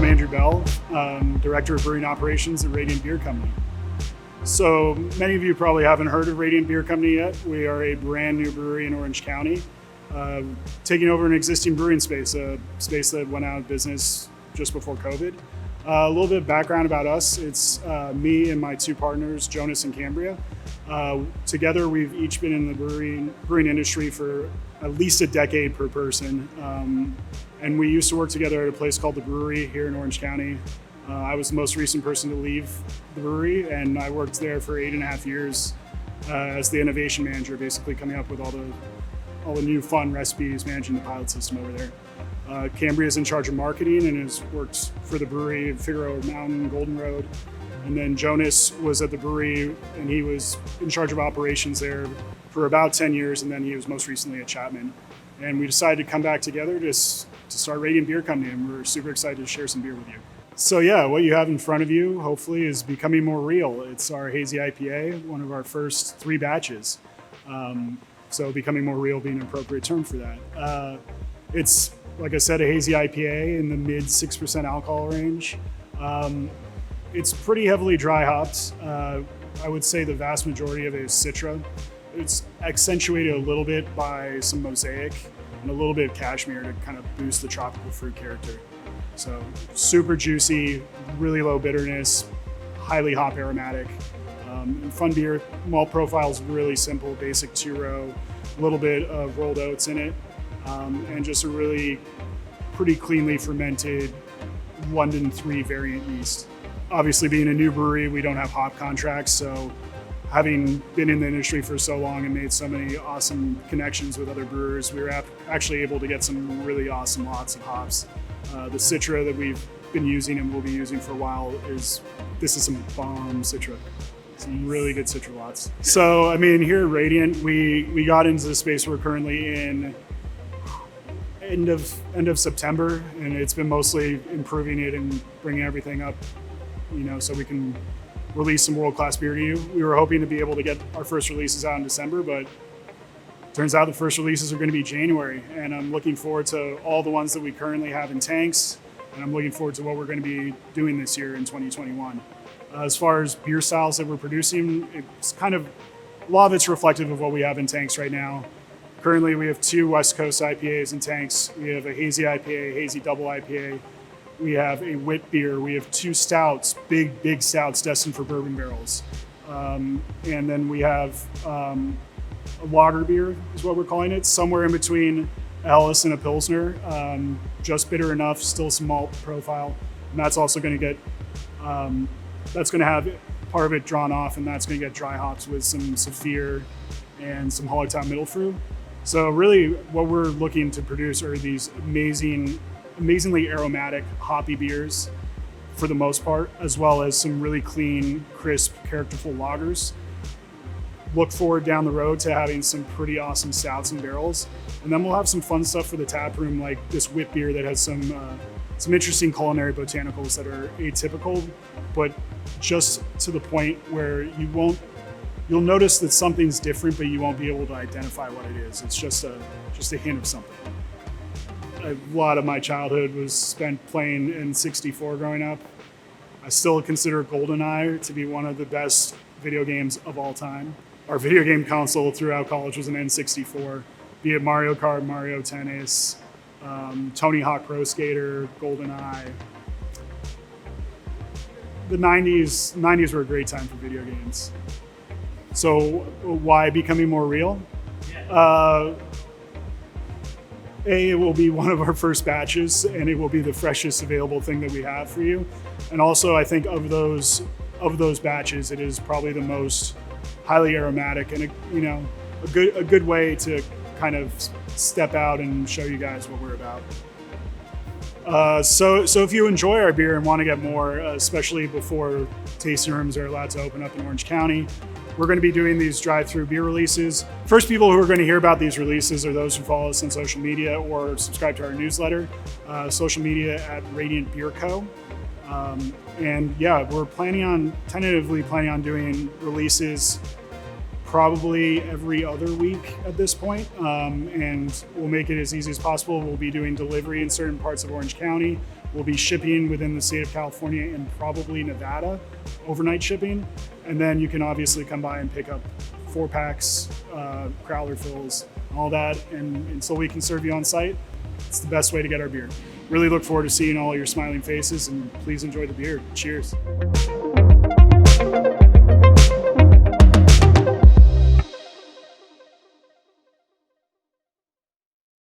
I'm Andrew Bell, Director of Brewing Operations at Radian Beer Company. So many of you probably haven't heard of Radian Beer Company yet. We are a brand new brewery in Orange County, taking over an existing brewing space, a space that went out of business just before COVID. A little bit of background about us. It's me and my two partners, Jonas and Cambria. Together, we've each been in the brewing industry for at least a decade per person. And we used to work together at a place called the Brewery here in Orange County. I was the most recent person to leave the brewery, and I worked there for 8.5 years as the innovation manager, basically coming up with all the new fun recipes, managing the pilot system over there. Cambria is in charge of marketing and has worked for the brewery at Figueroa Mountain, Golden Road. And then Jonas was at the brewery and he was in charge of operations there for about 10 years, and then he was most recently at Chapman. And we decided to come back together to start Radian Beer Company, and we're super excited to share some beer with you. So yeah, what you have in front of you, hopefully, is becoming more real. It's our Hazy IPA, one of our first 3 batches. So becoming more real being an appropriate term for that. It's, like I said, a Hazy IPA in the mid 6% alcohol range. It's pretty heavily dry hopped. I would say the vast majority of it is Citra. It's accentuated a little bit by some Mosaic and a little bit of Cashmere to kind of boost the tropical fruit character. So super juicy, really low bitterness, highly hop aromatic. And fun beer. Malt profile is really simple, basic 2-row, a little bit of rolled oats in it, and just a really pretty cleanly fermented London 3 variant yeast. Obviously, being a new brewery, we don't have hop contracts, so having been in the industry for so long and made so many awesome connections with other brewers, we were actually able to get some really awesome lots of hops. The Citra that we've been using and will be using for a while this is some bomb Citra. Some really good Citra lots. So, I mean, here at Radiant, we got into the space we're currently in end of September, and it's been mostly improving it and bringing everything up, so we can release some world-class beer to you. We were hoping to be able to get our first releases out in December, but turns out the first releases are going to be January, and I'm looking forward to all the ones that we currently have in tanks, and I'm looking forward to what we're going to be doing this year in 2021. As far as beer styles that we're producing, it's kind of, a lot of it's reflective of what we have in tanks right now. Currently, we have 2 West Coast IPAs in tanks. We have a Hazy IPA, Hazy Double IPA. We have a wit beer. We have 2 stouts, big stouts destined for bourbon barrels. And then we have a lager beer is what we're calling it, somewhere in between a Helles and a Pilsner. Just bitter enough, still some malt profile. And that's also going to get, that's going to have part of it drawn off, and that's going to get dry hops with some Saphir and some Hallertau Mittelfrüh. So really what we're looking to produce are these amazingly aromatic, hoppy beers for the most part, as well as some really clean, crisp, characterful lagers. Look forward down the road to having some pretty awesome stouts and barrels. And then we'll have some fun stuff for the tap room, like this wit beer that has some interesting culinary botanicals that are atypical, but just to the point where you'll notice that something's different, but you won't be able to identify what it is. It's just a hint of something. A lot of my childhood was spent playing N64 growing up. I still consider GoldenEye to be one of the best video games of all time. Our video game console throughout college was an N64, be it Mario Kart, Mario Tennis, Tony Hawk Pro Skater, GoldenEye. The 90s were a great time for video games. So why becoming more real? It will be one of our first batches, and it will be the freshest available thing that we have for you. And also, I think of those batches, it is probably the most highly aromatic and a good way to kind of step out and show you guys what we're about. So if you enjoy our beer and want to get more, especially before tasting rooms are allowed to open up in Orange County, we're going to be doing these drive-through beer releases. First people who are going to hear about these releases are those who follow us on social media or subscribe to our newsletter. Social media at Radiant Beer Co. And yeah, we're tentatively planning on doing releases probably every other week at this point, and we'll make it as easy as possible. We'll be doing delivery in certain parts of Orange County. We'll be shipping within the state of California and probably Nevada, overnight shipping. And then you can obviously come by and pick up 4-packs, crowler fills, all that, and so we can serve you on site. It's the best way to get our beer. Really look forward to seeing all your smiling faces, and please enjoy the beer. Cheers.